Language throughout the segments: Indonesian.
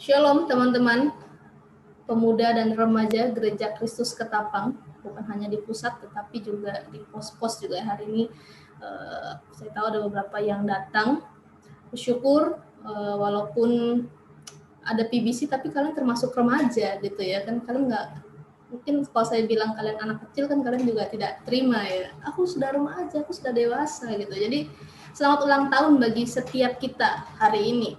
Shalom teman-teman pemuda dan remaja Gereja Kristus Ketapang, bukan hanya di pusat tetapi juga di pos-pos juga hari ini. Saya tahu ada beberapa yang datang. Bersyukur walaupun ada PBC tapi kalian termasuk remaja gitu ya kan, kalian nggak mungkin kalau saya bilang kalian anak kecil kan kalian juga tidak terima ya, aku sudah remaja, aku sudah dewasa gitu. Jadi selamat ulang tahun bagi setiap kita hari ini.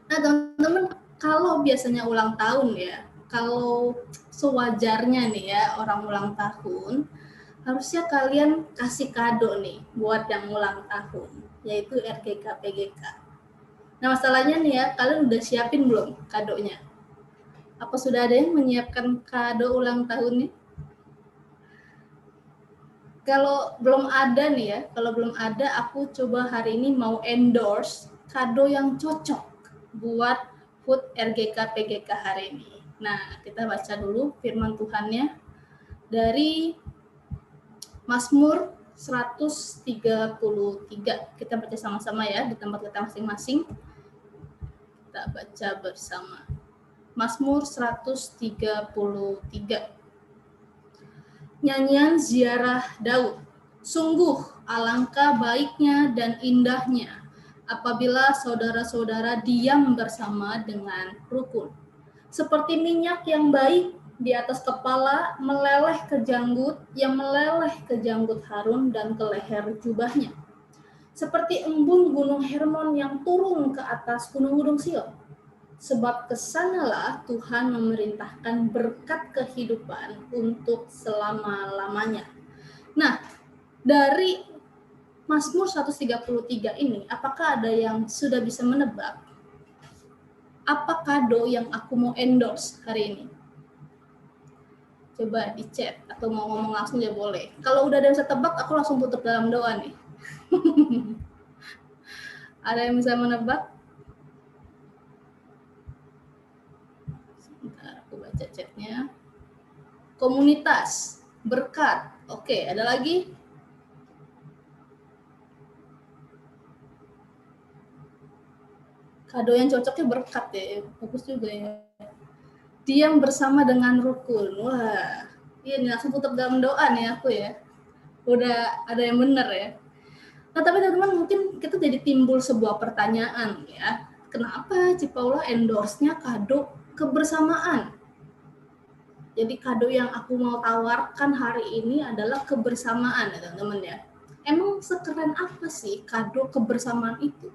Nah teman-teman, kalau biasanya ulang tahun ya, kalau sewajarnya nih ya orang ulang tahun, harusnya kalian kasih kado nih buat yang ulang tahun, yaitu RGK PGK. Nah masalahnya nih ya, kalian udah siapin belum kadonya? Apa sudah ada yang menyiapkan kado ulang tahunnya? Kalau belum ada nih ya, kalau belum ada, aku coba hari ini mau endorse kado yang cocok buat HUT RGK PGK hari ini. Nah, kita baca dulu firman Tuhannya dari Mazmur 133. Kita baca sama-sama ya di tempat kita masing-masing. Kita baca bersama. Mazmur 133. Nyanyian ziarah Daud. Sungguh alangkah baiknya dan indahnya apabila saudara-saudara diam bersama dengan rukun. Seperti minyak yang baik di atas kepala meleleh ke janggut, yang meleleh ke janggut Harun dan ke leher jubahnya. Seperti embun gunung Hermon yang turun ke atas gunung-gunung Sion. Sebab kesanalah Tuhan memerintahkan berkat kehidupan untuk selama-lamanya. Nah, dari Mazmur 133 ini, apakah ada yang sudah bisa menebak apa kado yang aku mau endorse hari ini? Coba di chat atau mau ngomong langsung ya boleh. Kalau udah ada yang bisa tebak, aku langsung tutup dalam doa nih. Ada yang bisa menebak? Sebentar, aku baca chatnya. Komunitas, berkat. Oke, ada lagi? Kado yang cocoknya berkat ya, bagus juga ya. Diam bersama dengan rukun. Wah, iya nih langsung tutup dalam doa nih aku ya. Udah ada yang benar ya. Nah, tapi teman-teman mungkin kita jadi timbul sebuah pertanyaan ya. Kenapa Cipaula endorse-nya kado kebersamaan? Jadi kado yang aku mau tawarkan hari ini adalah kebersamaan ya teman-teman ya. Emang sekeren apa sih kado kebersamaan itu?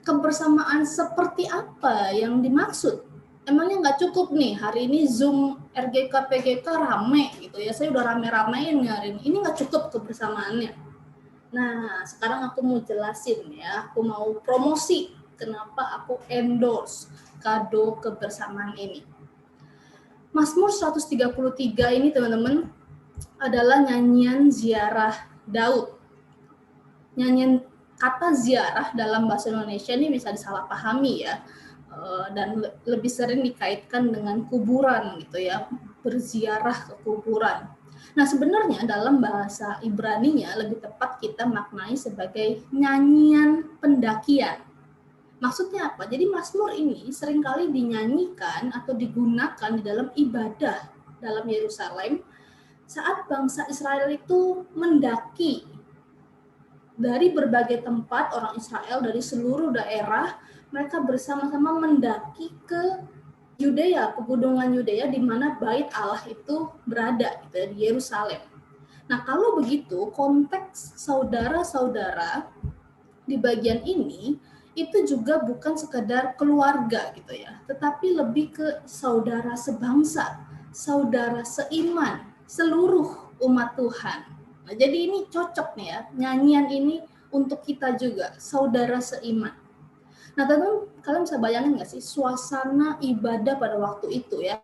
Kebersamaan seperti apa yang dimaksud? Emangnya nggak cukup nih hari ini Zoom RGK PGK rame gitu ya, saya udah rame-ramein hari ini nggak cukup kebersamaannya. Nah sekarang aku mau jelasin ya, aku mau promosi kenapa aku endorse kado kebersamaan ini. Mazmur 133 ini teman-teman adalah nyanyian ziarah Daud. Nyanyian kata ziarah dalam bahasa Indonesia ini bisa disalahpahami ya, dan lebih sering dikaitkan dengan kuburan gitu ya, berziarah ke kuburan. Nah sebenarnya dalam bahasa Ibrani-nya lebih tepat kita maknai sebagai nyanyian pendakian. Maksudnya apa? Jadi Mazmur ini seringkali dinyanyikan atau digunakan di dalam ibadah dalam Yerusalem saat bangsa Israel itu mendaki dari berbagai tempat. Orang Israel dari seluruh daerah, mereka bersama-sama mendaki ke Yudea, pegunungan Yudea di mana bait Allah itu berada gitu ya, di Yerusalem. Nah, kalau begitu konteks saudara-saudara di bagian ini itu juga bukan sekedar keluarga gitu ya, tetapi lebih ke saudara sebangsa, saudara seiman, seluruh umat Tuhan. Nah, jadi ini cocok nih ya, nyanyian ini untuk kita juga, saudara seiman. Nah, teman-teman, kalian bisa bayangin nggak sih suasana ibadah pada waktu itu ya?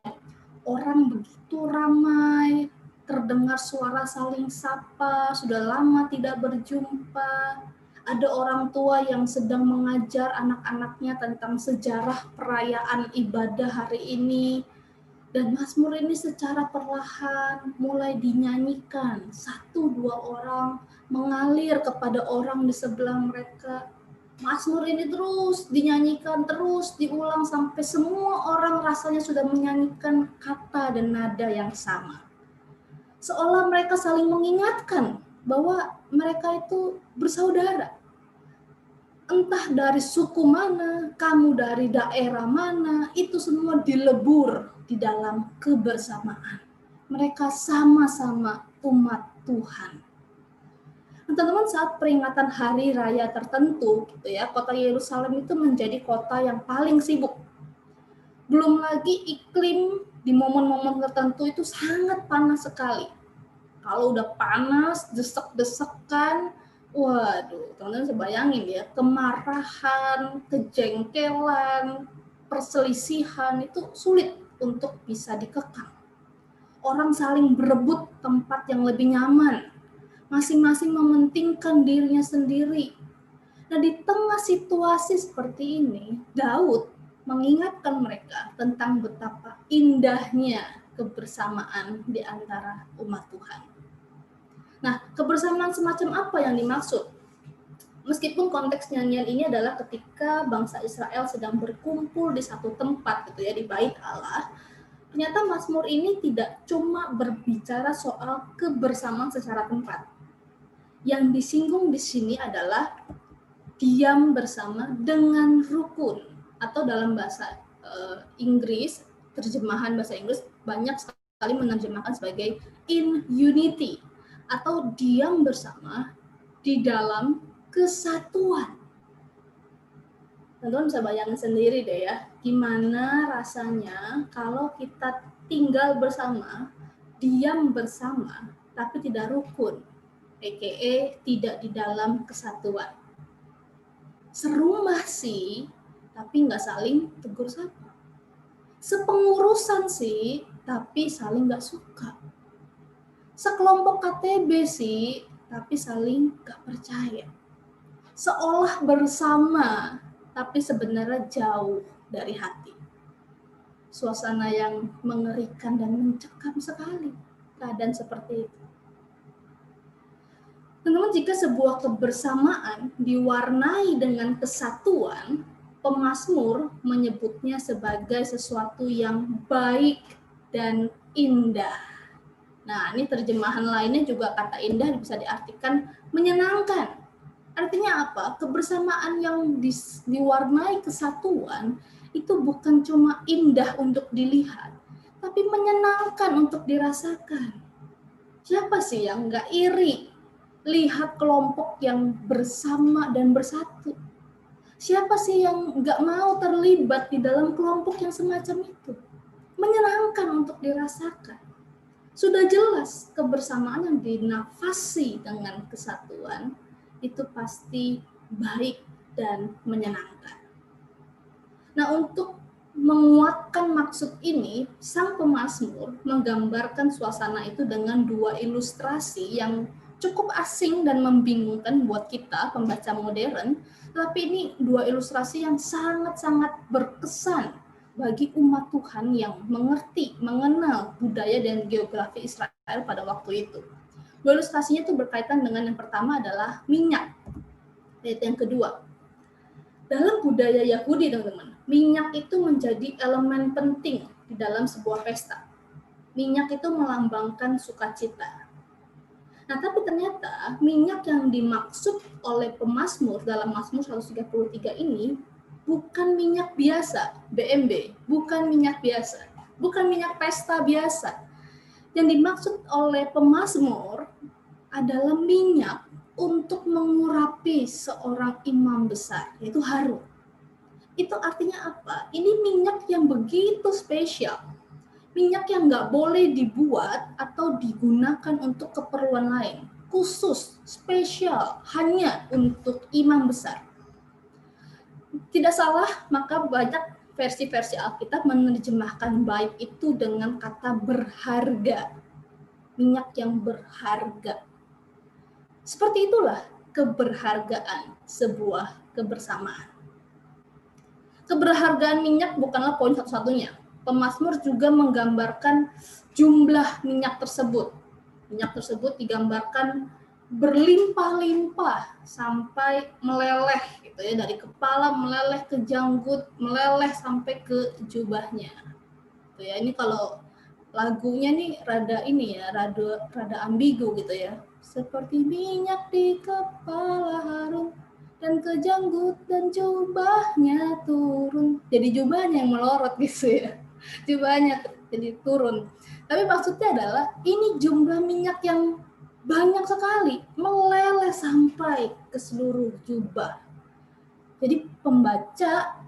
Orang begitu ramai, terdengar suara saling sapa, sudah lama tidak berjumpa. Ada orang tua yang sedang mengajar anak-anaknya tentang sejarah perayaan ibadah hari ini. Dan Mazmur ini secara perlahan mulai dinyanyikan. Satu dua orang mengalir kepada orang di sebelah mereka. Mazmur ini terus dinyanyikan, terus diulang sampai semua orang rasanya sudah menyanyikan kata dan nada yang sama. Seolah mereka saling mengingatkan bahwa mereka itu bersaudara. Entah dari suku mana, kamu dari daerah mana, itu semua dilebur di dalam kebersamaan. Mereka sama-sama umat Tuhan. Teman-teman, saat peringatan hari raya tertentu, gitu ya, kota Yerusalem itu menjadi kota yang paling sibuk. Belum lagi iklim di momen-momen tertentu itu sangat panas sekali. Kalau udah panas, desek-desekan, waduh, teman-teman bisa bayangin ya, kemarahan, kejengkelan, perselisihan itu sulit untuk bisa dikekang. Orang saling berebut tempat yang lebih nyaman, masing-masing mementingkan dirinya sendiri. Nah, di tengah situasi seperti ini, Daud mengingatkan mereka tentang betapa indahnya kebersamaan di antara umat Tuhan. Nah, kebersamaan semacam apa yang dimaksud? Meskipun konteks nyanyian ini adalah ketika bangsa Israel sedang berkumpul di satu tempat, gitu ya, di Bait Allah, ternyata Mazmur ini tidak cuma berbicara soal kebersamaan secara tempat. Yang disinggung di sini adalah diam bersama dengan rukun, atau dalam bahasa Inggris, terjemahan bahasa Inggris banyak sekali menerjemahkan sebagai in unity, atau diam bersama di dalam kesatuan. Teman-teman bisa bayangin sendiri deh ya, gimana rasanya kalau kita tinggal bersama, diam bersama, tapi tidak rukun, aka tidak di dalam kesatuan. Serumah sih, tapi nggak saling tegur sapa. Sepengurusan sih, tapi saling nggak suka. Sekelompok KTB sih, tapi saling nggak percaya. Seolah bersama, tapi sebenarnya jauh dari hati. Suasana yang mengerikan dan mencekam sekali keadaan seperti itu. Teman-teman, jika sebuah kebersamaan diwarnai dengan kesatuan, pemazmur menyebutnya sebagai sesuatu yang baik dan indah. Nah, ini terjemahan lainnya juga kata indah bisa diartikan menyenangkan. Artinya apa? Kebersamaan yang diwarnai kesatuan itu bukan cuma indah untuk dilihat, tapi menyenangkan untuk dirasakan. Siapa sih yang nggak iri lihat kelompok yang bersama dan bersatu? Siapa sih yang nggak mau terlibat di dalam kelompok yang semacam itu? Menyenangkan untuk dirasakan. Sudah jelas kebersamaan yang dinafasi dengan kesatuan itu pasti baik dan menyenangkan. Nah, untuk menguatkan maksud ini, sang pemazmur menggambarkan suasana itu dengan dua ilustrasi yang cukup asing dan membingungkan buat kita, pembaca modern, tapi ini dua ilustrasi yang sangat-sangat berkesan bagi umat Tuhan yang mengerti, mengenal budaya dan geografi Israel pada waktu itu. Dua ilustrasinya itu berkaitan dengan yang pertama adalah minyak, dan yang kedua, dalam budaya Yahudi, teman-teman, minyak itu menjadi elemen penting di dalam sebuah pesta. Minyak itu melambangkan sukacita. Nah, tapi ternyata minyak yang dimaksud oleh pemazmur dalam Mazmur 133 ini bukan minyak biasa, BMB, bukan minyak biasa, bukan minyak pesta biasa. Yang dimaksud oleh pemazmur adalah minyak untuk mengurapi seorang imam besar, yaitu Harun. Itu artinya apa? Ini minyak yang begitu spesial. Minyak yang nggak boleh dibuat atau digunakan untuk keperluan lain. Khusus, spesial, hanya untuk imam besar. Tidak salah, maka banyak versi-versi Alkitab menerjemahkan baik itu dengan kata berharga. Minyak yang berharga. Seperti itulah keberhargaan sebuah kebersamaan. Keberhargaan minyak bukanlah poin satu-satunya. Pemazmur juga menggambarkan jumlah minyak tersebut. Minyak tersebut digambarkan berlimpah-limpah sampai meleleh. gitu ya, dari kepala meleleh ke janggut, meleleh sampai ke jubahnya. Gitu ya. Ini kalau lagunya nih rada ini ya, rada ambigu gitu ya. Seperti minyak di kepala Harun dan ke janggut dan jubahnya turun. Jadi jubahnya yang melorot gitu ya. Jubahnya jadi turun. Tapi maksudnya adalah ini jumlah minyak yang banyak sekali, meleleh sampai ke seluruh jubah. Jadi pembaca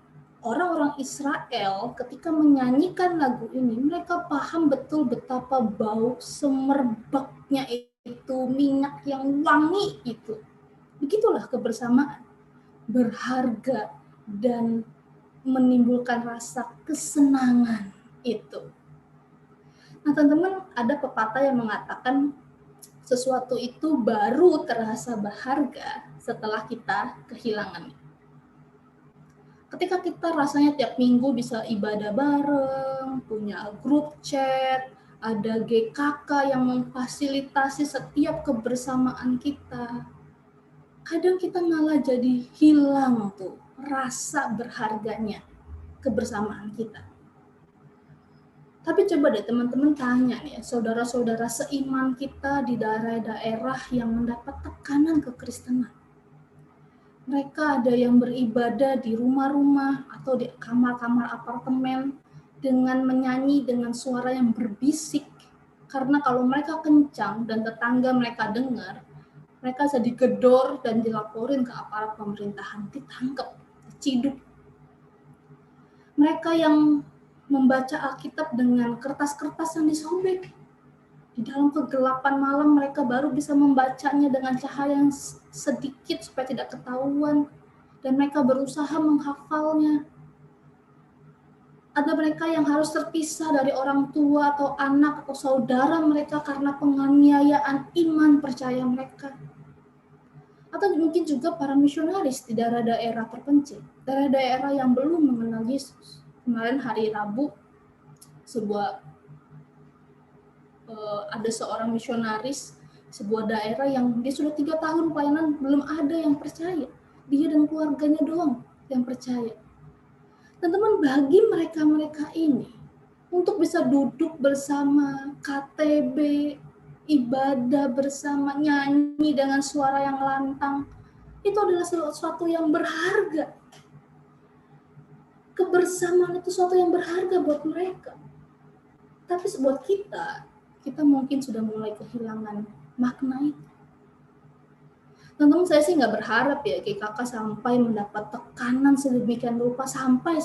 orang-orang Israel ketika menyanyikan lagu ini, mereka paham betul betapa bau semerbaknya itu, minyak yang wangi itu. Begitulah kebersamaan, berharga dan menimbulkan rasa kesenangan itu. Nah, teman-teman, ada pepatah yang mengatakan sesuatu itu baru terasa berharga setelah kita kehilangannya. Ketika kita rasanya tiap minggu bisa ibadah bareng, punya grup chat, ada GKK yang memfasilitasi setiap kebersamaan kita, kadang kita malah jadi hilang tuh rasa berharganya kebersamaan kita. Tapi coba deh teman-teman tanya nih, saudara-saudara seiman kita di daerah-daerah yang mendapat tekanan kekristenan. Mereka ada yang beribadah di rumah-rumah atau di kamar-kamar apartemen dengan menyanyi dengan suara yang berbisik. Karena kalau mereka kencang dan tetangga mereka dengar, mereka bisa digedor dan dilaporin ke aparat pemerintahan, ditangkap, diciduk. Mereka yang membaca Alkitab dengan kertas-kertas yang disobek. Di dalam kegelapan malam mereka baru bisa membacanya dengan cahaya yang sedikit supaya tidak ketahuan. Dan mereka berusaha menghafalnya. Ada mereka yang harus terpisah dari orang tua atau anak atau saudara mereka karena penganiayaan iman percaya mereka. Atau mungkin juga para misionaris di daerah-daerah terpencil, daerah-daerah yang belum mengenal Yesus. Kemarin hari Rabu, ada seorang misionaris sebuah daerah yang dia sudah 3 tahun pelayanan, belum ada yang percaya. Dia dan keluarganya doang yang percaya. Teman-teman, bagi mereka-mereka ini, untuk bisa duduk bersama, KTB, ibadah bersama, nyanyi dengan suara yang lantang, itu adalah sesuatu yang berharga. Kebersamaan itu sesuatu yang berharga buat mereka. Tapi buat kita mungkin sudah mulai kehilangan makna itu. Teman-teman, saya sih nggak berharap ya GKK sampai mendapat tekanan sedemikian rupa sampai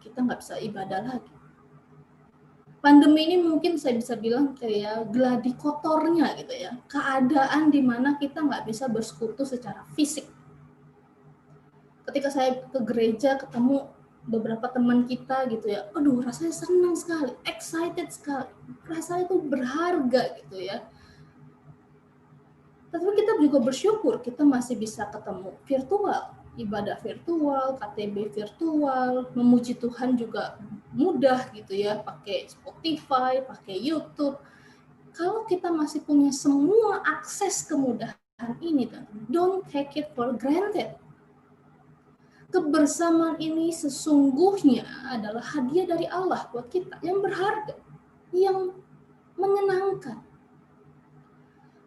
kita nggak bisa ibadah lagi. Pandemi ini mungkin saya bisa bilang kayak gladi kotornya gitu ya, keadaan di mana kita nggak bisa bersekutu secara fisik. Ketika saya ke gereja ketemu beberapa teman kita gitu ya, aduh rasanya senang sekali, excited sekali, rasanya itu berharga gitu ya. Tapi kita juga bersyukur kita masih bisa ketemu virtual, ibadah virtual, KTB virtual, memuji Tuhan juga mudah gitu ya, pakai Spotify, pakai YouTube. Kalau kita masih punya semua akses kemudahan ini, don't take it for granted. Kebersamaan ini sesungguhnya adalah hadiah dari Allah buat kita yang berharga, yang menyenangkan.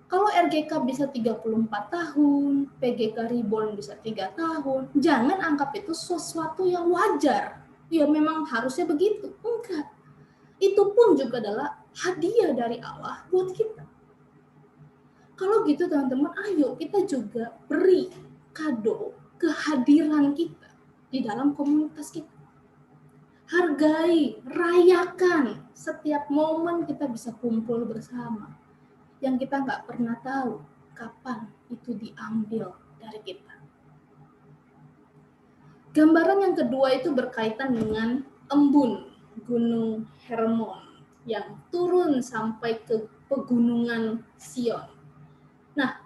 Kalau RGK bisa 34 tahun, PGK Reborn bisa 3 tahun, jangan anggap itu sesuatu yang wajar. Ya memang harusnya begitu. Enggak. Itu pun juga adalah hadiah dari Allah buat kita. Kalau gitu teman-teman, ayo kita juga beri kado kehadiran kita di dalam komunitas kita. Hargai, rayakan setiap momen kita bisa kumpul bersama. Yang kita nggak pernah tahu kapan itu diambil dari kita. Gambaran yang kedua itu berkaitan dengan embun Gunung Hermon yang turun sampai ke pegunungan Sion. Nah,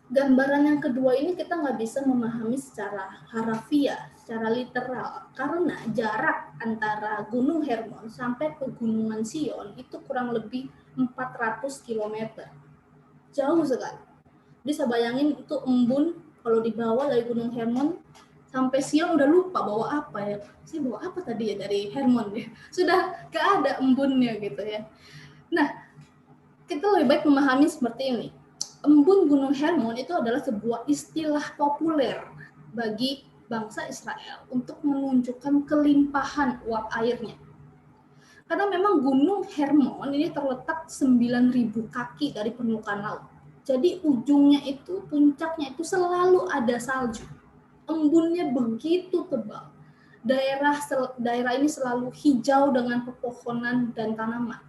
gambaran yang kedua ini kita nggak bisa memahami secara harafiah, secara literal, karena jarak antara Gunung Hermon sampai pegunungan Sion itu kurang lebih 400 km. Jauh sekali. Bisa bayangin itu embun Kalau dibawa dari Gunung Hermon sampai siang udah lupa bawa apa ya. Saya bawa apa tadi ya dari Hermon ya. Sudah gak ada embunnya gitu ya. Nah, kita lebih baik memahami seperti ini. Embun Gunung Hermon itu adalah sebuah istilah populer bagi bangsa Israel untuk menunjukkan kelimpahan uap airnya. Karena memang Gunung Hermon ini terletak 9.000 kaki dari permukaan laut. Jadi ujungnya itu, puncaknya itu selalu ada salju. Embunnya begitu tebal. Daerah ini selalu hijau dengan pepohonan dan tanaman.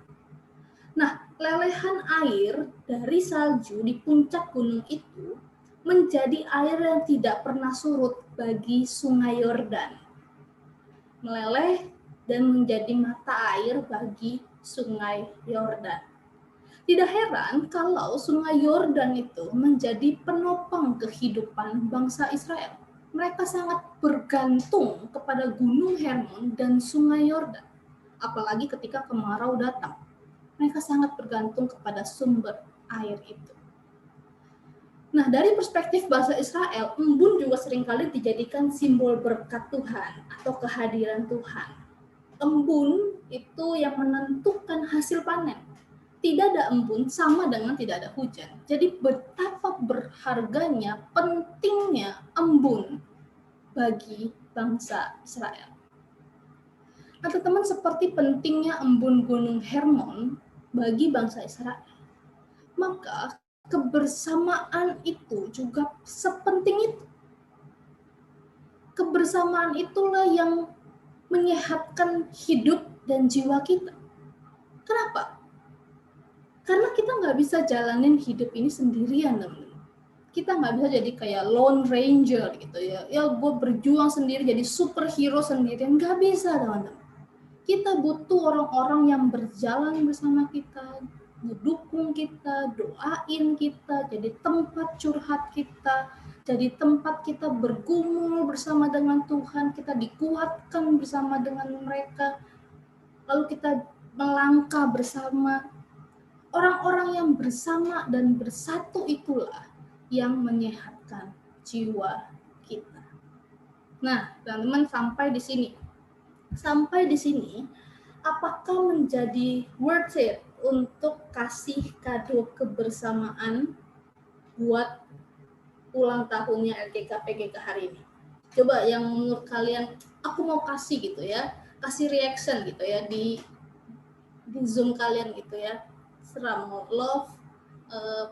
Nah, lelehan air dari salju di puncak gunung itu menjadi air yang tidak pernah surut bagi Sungai Yordan. Meleleh dan menjadi mata air bagi Sungai Yordan. Tidak heran kalau Sungai Yordan itu menjadi penopang kehidupan bangsa Israel. Mereka sangat bergantung kepada Gunung Hermon dan Sungai Yordan. Apalagi ketika kemarau datang. Mereka sangat bergantung kepada sumber air itu. Nah, dari perspektif bangsa Israel, embun juga seringkali dijadikan simbol berkat Tuhan atau kehadiran Tuhan. Embun itu yang menentukan hasil panen. Tidak ada embun sama dengan tidak ada hujan. Jadi betapa berharganya, pentingnya embun bagi bangsa Israel. Nah, teman-teman, seperti pentingnya embun Gunung Hermon bagi bangsa Israel, maka kebersamaan itu juga sepenting itu. Kebersamaan itulah yang menyehatkan hidup dan jiwa kita. Kenapa? Karena kita nggak bisa jalanin hidup ini sendirian, teman-teman. Kita nggak bisa jadi kayak lone ranger gitu ya. Ya gue berjuang sendiri jadi superhero sendirian, nggak bisa, teman-teman. Kita butuh orang-orang yang berjalan bersama kita, ngedukung kita, doain kita, jadi tempat curhat kita, jadi tempat kita bergumul bersama dengan Tuhan, kita dikuatkan bersama dengan mereka, lalu kita melangkah bersama. Orang-orang yang bersama dan bersatu itulah yang menyehatkan jiwa kita. Nah, teman-teman, sampai di sini, apakah menjadi worth it untuk kasih kado kebersamaan buat ulang tahunnya LGK PGK hari ini? Coba yang menurut kalian, aku mau kasih gitu ya, kasih reaction gitu ya di Zoom kalian gitu ya. Serah mau love,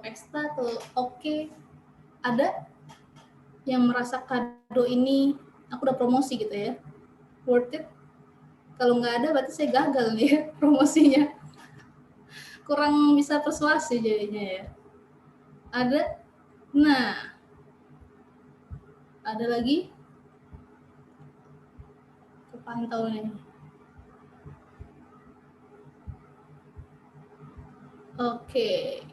pesta atau oke. Ada yang merasa kado ini aku udah promosi gitu ya, worth it? Kalau nggak ada berarti saya gagal nih ya, promosinya. Kurang bisa persuasi jadinya ya. Ada? Nah, ada lagi? Kepantau nih. Oke.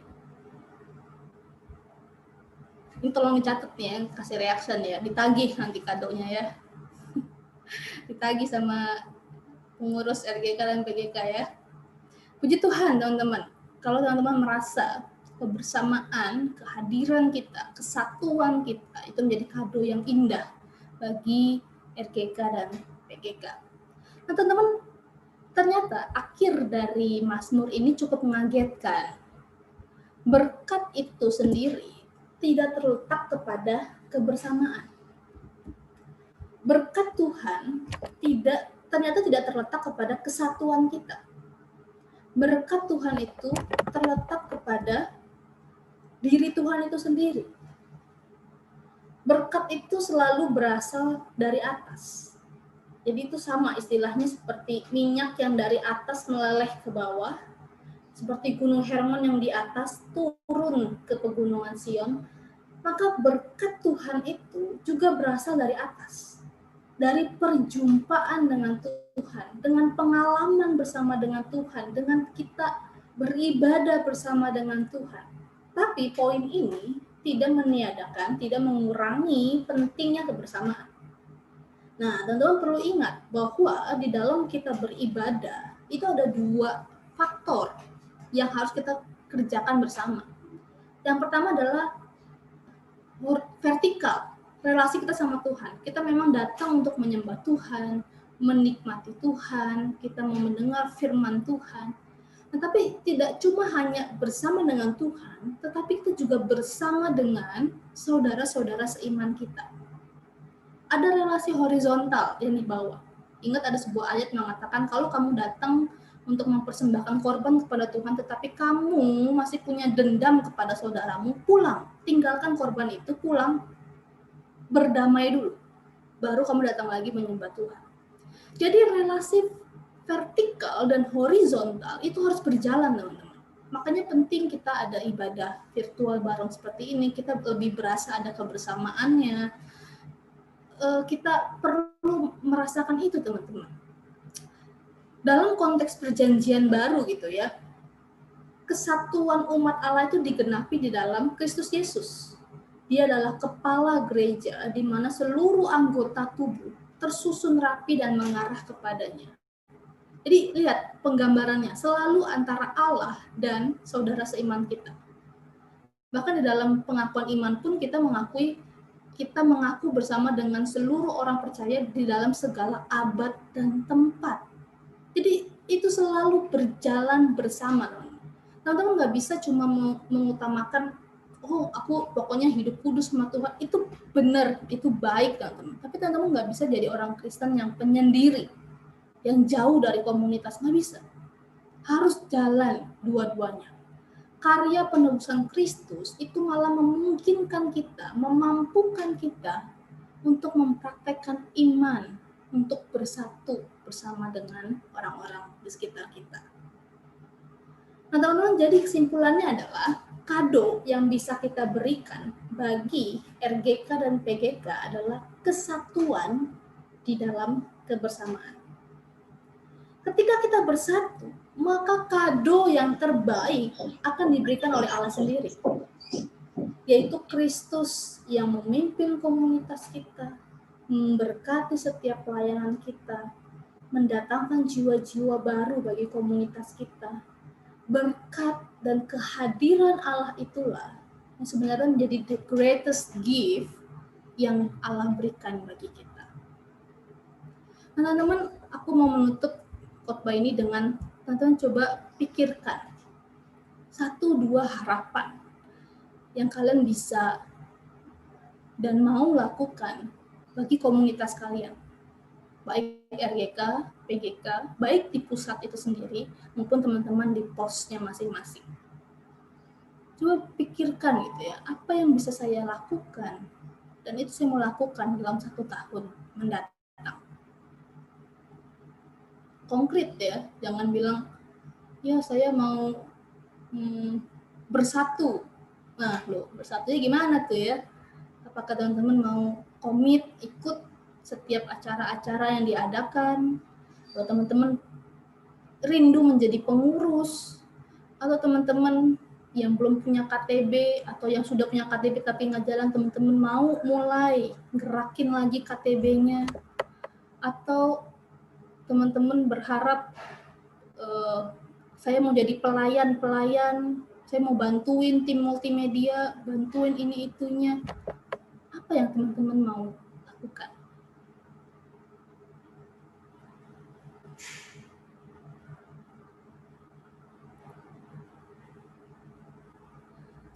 Ini tolong dicatat nih ya, kasih reaction ya. Ditagih nanti kadonya ya. Ditagih sama pengurus RGK dan PGK ya. Puji Tuhan, teman-teman. Kalau teman-teman merasa kebersamaan, kehadiran kita, kesatuan kita itu menjadi kado yang indah bagi RGK dan PGK. Nah, teman-teman, ternyata akhir dari Mazmur ini cukup mengagetkan. Berkat itu sendiri tidak terletak kepada kebersamaan. Berkat Tuhan ternyata tidak terletak kepada kesatuan kita. Berkat Tuhan itu terletak kepada diri Tuhan itu sendiri. Berkat itu selalu berasal dari atas. Jadi itu sama istilahnya seperti minyak yang dari atas meleleh ke bawah, seperti Gunung Hermon yang di atas turun ke pegunungan Sion. Maka berkat Tuhan itu juga berasal dari atas. Dari perjumpaan dengan Tuhan, dengan pengalaman bersama dengan Tuhan, dengan kita beribadah bersama dengan Tuhan. Tapi poin ini tidak meniadakan, tidak mengurangi pentingnya kebersamaan. Nah, teman-teman perlu ingat bahwa di dalam kita beribadah, itu ada dua faktor yang harus kita kerjakan bersama. Yang pertama adalah vertikal, relasi kita sama Tuhan. Kita memang datang untuk menyembah Tuhan, menikmati Tuhan, kita mau mendengar firman Tuhan. Tetapi tidak cuma hanya bersama dengan Tuhan, tetapi kita juga bersama dengan saudara-saudara seiman kita. Ada relasi horizontal yang dibawa. Ingat ada sebuah ayat mengatakan kalau kamu datang untuk mempersembahkan korban kepada Tuhan, tetapi kamu masih punya dendam kepada saudaramu, pulang. Tinggalkan korban itu, pulang. Berdamai dulu. Baru kamu datang lagi menyembah Tuhan. Jadi relasi vertikal dan horizontal itu harus berjalan, teman-teman. Makanya penting kita ada ibadah virtual bareng seperti ini, kita lebih berasa ada kebersamaannya. Kita perlu merasakan itu, teman-teman. Dalam konteks perjanjian baru gitu ya, kesatuan umat Allah itu digenapi di dalam Kristus Yesus. Dia adalah kepala gereja di mana seluruh anggota tubuh tersusun rapi dan mengarah kepadanya. Jadi lihat penggambarannya, selalu antara Allah dan saudara seiman kita. Bahkan di dalam pengakuan iman pun kita mengaku bersama dengan seluruh orang percaya di dalam segala abad dan tempat. Jadi itu selalu berjalan bersama. Teman-teman nggak bisa cuma mengutamakan, oh aku pokoknya hidup kudus sama Tuhan. Itu benar, itu baik, teman-teman. Tapi teman-teman nggak bisa jadi orang Kristen yang penyendiri, yang jauh dari komunitas. Nggak bisa. Harus jalan dua-duanya. Karya penebusan Kristus itu malah memungkinkan kita, memampukan kita untuk mempraktekkan iman, untuk bersatu bersama dengan orang-orang di sekitar kita. Nah, teman-teman, jadi kesimpulannya adalah kado yang bisa kita berikan bagi RGK dan PGK adalah kesatuan di dalam kebersamaan. Ketika kita bersatu, maka kado yang terbaik akan diberikan oleh Allah sendiri, yaitu Kristus yang memimpin komunitas kita, memberkati setiap pelayanan kita, mendatangkan jiwa-jiwa baru bagi komunitas kita. Berkat dan kehadiran Allah itulah yang sebenarnya menjadi the greatest gift yang Allah berikan bagi kita. Nah, teman-teman, aku mau menutup khotbah ini dengan teman-teman coba pikirkan 1-2 harapan yang kalian bisa dan mau lakukan bagi komunitas kalian, baik RGK, PGK, baik di pusat itu sendiri maupun teman-teman di posnya masing-masing. Coba pikirkan gitu ya, apa yang bisa saya lakukan, dan itu saya mau lakukan dalam 1 tahun mendatang. Konkret ya, jangan bilang ya saya mau bersatu. Nah, bersatunya gimana tuh ya? Apakah teman-teman mau komit ikut setiap acara-acara yang diadakan? Atau teman-teman rindu menjadi pengurus? Atau teman-teman yang belum punya KTB atau yang sudah punya KTB tapi nggak jalan, teman-teman mau mulai gerakin lagi KTB-nya? Atau teman-teman berharap saya mau jadi pelayan, saya mau bantuin tim multimedia, bantuin ini itunya. Apa yang teman-teman mau lakukan?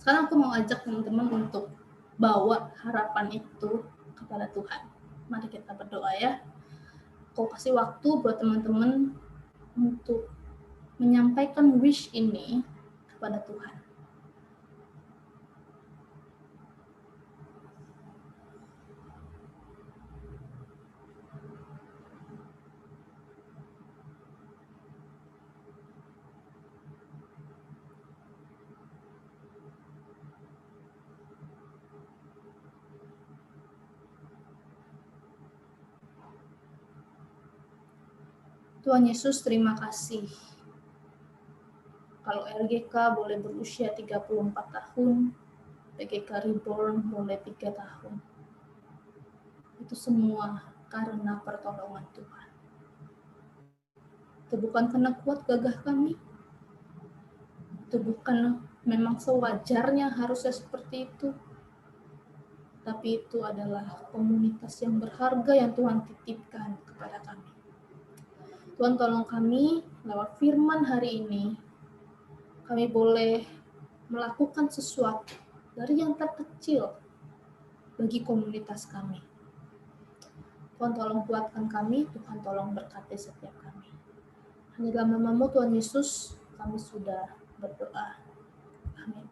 Sekarang aku mau ajak teman-teman untuk bawa harapan itu kepada Tuhan. Mari kita berdoa ya. Aku kasih waktu buat teman-teman untuk menyampaikan wish ini kepada Tuhan. Tuhan Yesus, terima kasih. Kalau RGK boleh berusia 34 tahun, PGK Reborn boleh 3 tahun. Itu semua karena pertolongan Tuhan. Itu bukan karena kuat gagah kami. Itu bukan memang sewajarnya harusnya seperti itu. tapi itu adalah komunitas yang berharga yang Tuhan titipkan kepada kami. Tuhan tolong kami lewat firman hari ini, kami boleh melakukan sesuatu dari yang terkecil bagi komunitas kami. Tuhan tolong kuatkan kami, Tuhan tolong berkati setiap kami. Hanya dalam nama-Mu Tuhan Yesus, kami sudah berdoa. Amin.